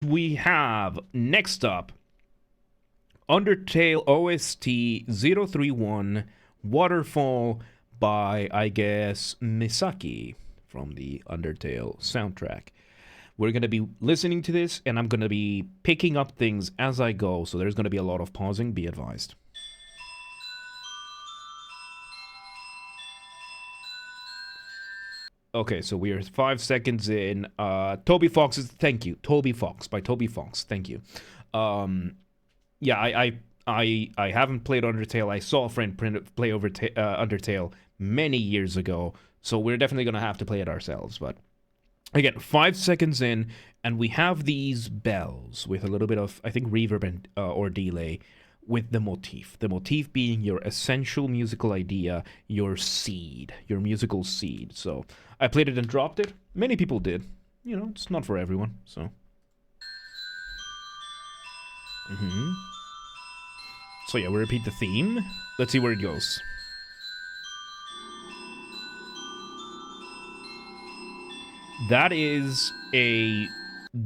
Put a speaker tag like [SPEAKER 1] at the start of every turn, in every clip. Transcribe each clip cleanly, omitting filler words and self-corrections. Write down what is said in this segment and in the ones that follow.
[SPEAKER 1] we have next up Undertale OST 031 Waterfall by, I guess, Misaki from the Undertale soundtrack. We're going to be listening to this, and I'm going to be picking up things as I go, so there's going to be a lot of pausing, be advised. Okay, so we are 5 seconds in. Toby Fox's, thank you. Toby Fox, by Toby Fox, thank you. Yeah, I haven't played Undertale. I saw a friend play Undertale many years ago, so we're definitely going to have to play it ourselves. But again, 5 seconds in, and we have these bells with a little bit of, I think, reverb and or delay with the motif. The motif being your essential musical idea, your seed, your musical seed. So I played it and dropped it. Many people did. You know, it's not for everyone, so... So yeah, we repeat the theme. Let's see where it goes. That is a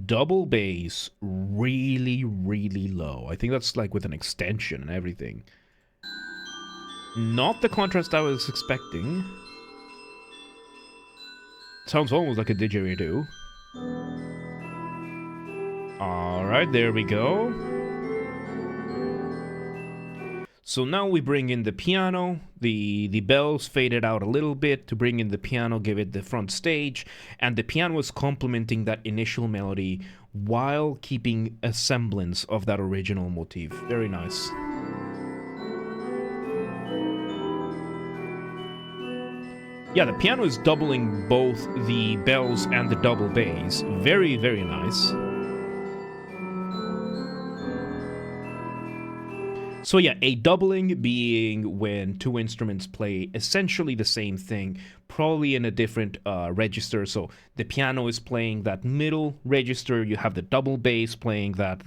[SPEAKER 1] double bass, really, really low. I think that's like with an extension and everything. Not the contrast I was expecting. Sounds almost like a didgeridoo. Alright, there we go. So now we bring in the piano, the bells faded out a little bit to bring in the piano, give it the front stage, and the piano is complementing that initial melody while keeping a semblance of that original motif. Very nice. Yeah, the piano is doubling both the bells and the double bass. Very, very nice. So yeah, a doubling being when two instruments play essentially the same thing, probably in a different register. So the piano is playing that middle register, you have the double bass playing that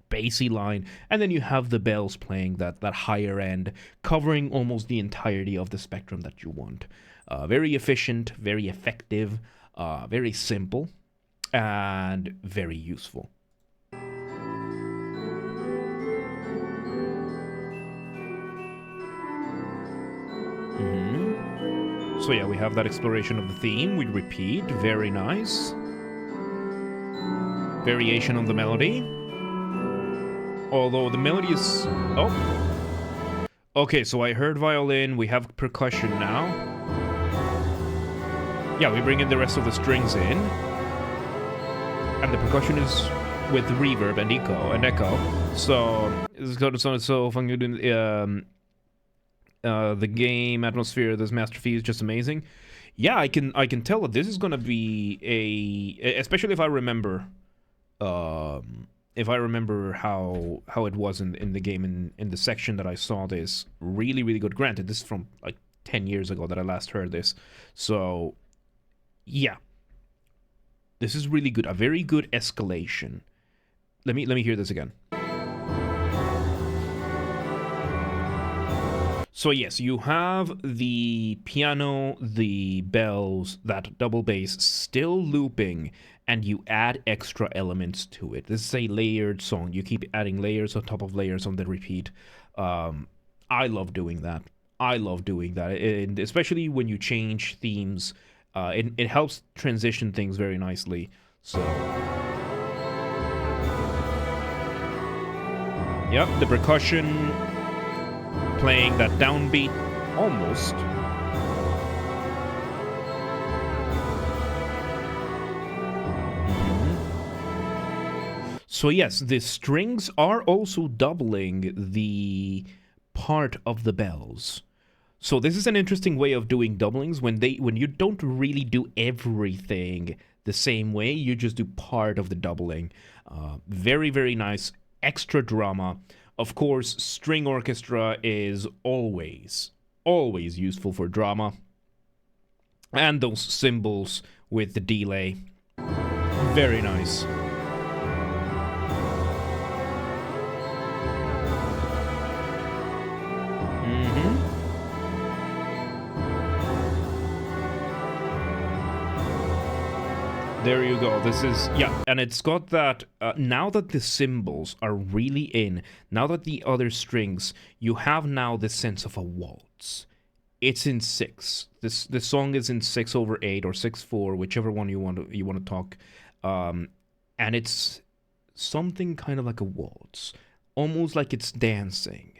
[SPEAKER 1] bassy line, and then you have the bells playing that higher end, covering almost the entirety of the spectrum that you want. Very efficient, very effective, very simple, and very useful. So yeah, we have that exploration of the theme. We repeat. Very nice. Variation on the melody. Although the melody is... Oh. Okay, so I heard violin. We have percussion now. Yeah, we bring in the rest of the strings in. And the percussion is with reverb and echo. So it's going to sound so funky. The game atmosphere, this masterpiece is just amazing. Yeah, I can tell that this is gonna be especially if I remember how it was in the game in the section that I saw this. Really, really good. Granted, this is from like 10 years ago that I last heard this. So yeah, this is really good. A very good escalation. Let me hear this again. So yes, you have the piano, the bells, that double bass still looping, and you add extra elements to it. This is a layered song. You keep adding layers on top of layers on the repeat. I love doing that. And especially when you change themes. It helps transition things very nicely. So... Yep, the percussion... playing that downbeat, almost. So yes, the strings are also doubling the part of the bells. So this is an interesting way of doing doublings when you don't really do everything the same way, you just do part of the doubling. Very, very nice, extra drama. Of course, string orchestra is always useful for drama. And those cymbals with the delay. Very nice. There you go. This is, yeah, and it's got that, now that the cymbals are really in, now that the other strings, you have now this sense of a waltz. It's in 6. This song is in 6/8 or 6/4, whichever one you want to talk. And it's something kind of like a waltz, almost like it's dancing,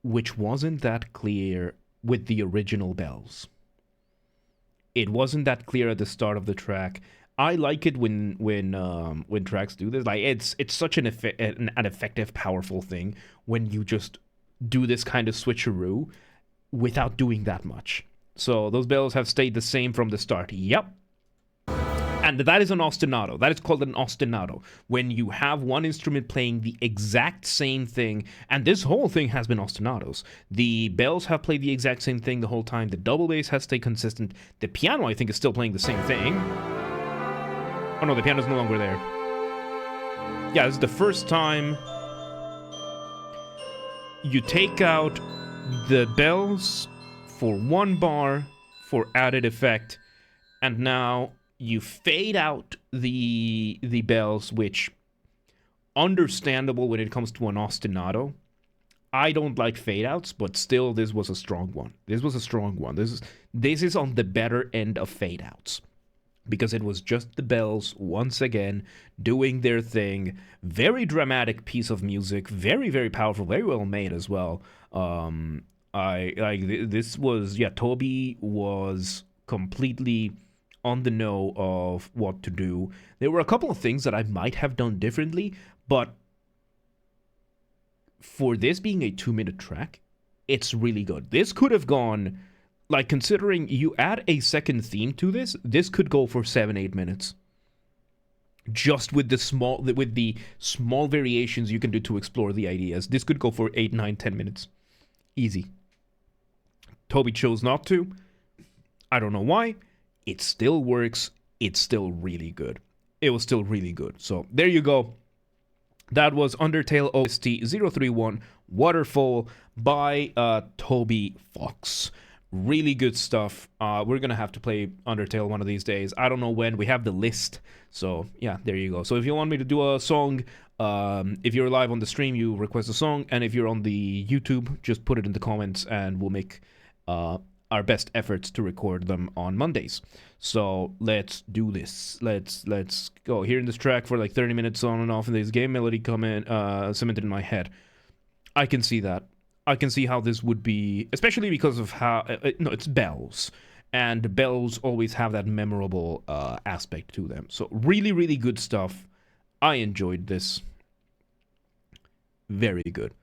[SPEAKER 1] which wasn't that clear with the original bells. It wasn't that clear at the start of the track. I like it when tracks do this. Like it's such an effective, powerful thing when you just do this kind of switcheroo without doing that much. So those bells have stayed the same from the start. Yep. And that is an ostinato. That is called an ostinato. When you have one instrument playing the exact same thing, and this whole thing has been ostinatos. The bells have played the exact same thing the whole time. The double bass has stayed consistent. The piano, I think, is still playing the same thing. Oh no, the piano's no longer there. Yeah, this is the first time you take out the bells for one bar for added effect, and now you fade out the bells, which understandable when it comes to an ostinato. I don't like fade outs, but still this was a strong one. This was a strong one. This is on the better end of fade outs, because it was just the bells once again doing their thing. Very dramatic piece of music, very, very powerful, very well made as well. This was, yeah, Toby was completely on the know of what to do. There were a couple of things that I might have done differently, but for this being a 2-minute track, it's really good. This could have gone, like, considering you add a second theme to this could go for 7-8 minutes. Just with the small variations you can do to explore the ideas. This could go for 8, 9, 10 minutes. Easy. Toby chose not to. I don't know why. It still works. It's still really good. It was still really good. So there you go. That was Undertale OST 031 Waterfall by Toby Fox. Really good stuff. We're going to have to play Undertale one of these days. I don't know when. We have the list. So yeah, there you go. So if you want me to do a song, if you're live on the stream, you request a song. And if you're on the YouTube, just put it in the comments and we'll make our best efforts to record them on Mondays. So let's do this. Let's go. Hearing this track for like 30 minutes on and off, and this game melody coming cemented in my head. I can see that. I can see how this would be, especially because of how it's bells, and bells always have that memorable aspect to them. So really, really good stuff. I enjoyed this. Very good.